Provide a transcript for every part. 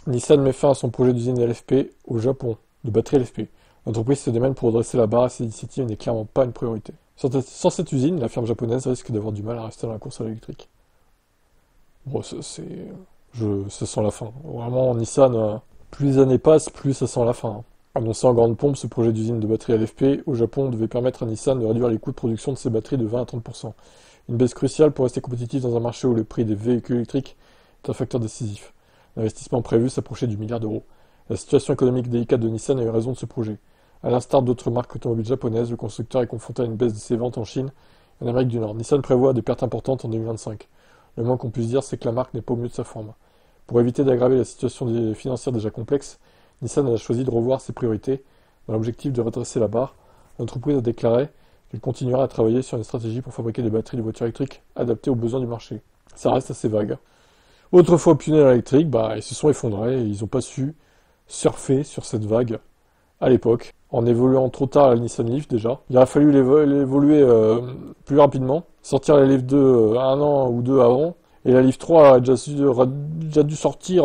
Nissan met fin à son projet d'usine LFP au Japon, de batterie LFP. L'entreprise se démène pour redresser la barre et cette initiative n'est clairement pas une priorité. Sans cette usine, la firme japonaise risque d'avoir du mal à rester dans la course à l'électrique. Bon, ça sent la fin. Vraiment, Nissan, plus les années passent, plus ça sent la fin. Annoncé en grande pompe, ce projet d'usine de batterie LFP au Japon devait permettre à Nissan de réduire les coûts de production de ses batteries de 20 à 30%. Une baisse cruciale pour rester compétitif dans un marché où le prix des véhicules électriques est un facteur décisif. L'investissement prévu s'approchait du milliard d'euros. La situation économique délicate de Nissan a eu raison de ce projet. À l'instar d'autres marques automobiles japonaises, le constructeur est confronté à une baisse de ses ventes en Chine et en Amérique du Nord. Nissan prévoit des pertes importantes en 2025. Le moins qu'on puisse dire, c'est que la marque n'est pas au mieux de sa forme. Pour éviter d'aggraver la situation financière déjà complexe, Nissan a choisi de revoir ses priorités dans l'objectif de redresser la barre. L'entreprise a déclaré qu'elle continuera à travailler sur une stratégie pour fabriquer des batteries de voitures électriques adaptées aux besoins du marché. Ça reste assez vague. Autrefois optionnels électriques, ils se sont effondrés et ils n'ont pas su surfer sur cette vague à l'époque, en évoluant trop tard à la Nissan Leaf déjà. Il aurait fallu l'évoluer plus rapidement, sortir la Leaf 2 un an ou deux avant, et la Leaf 3 aurait déjà dû sortir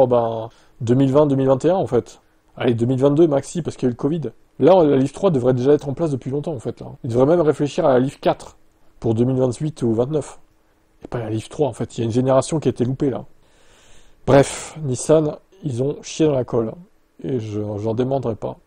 2020-2021 en fait. Allez, 2022 maxi, parce qu'il y a eu le Covid. Là, la Leaf 3 devrait déjà être en place depuis longtemps en fait. Là. Ils devraient même réfléchir à la Leaf 4 pour 2028 ou 29. Et pas la Leaf 3 en fait, il y a une génération qui a été loupée là. Bref, Nissan, ils ont chié dans la colle. Et j'en démordrai pas.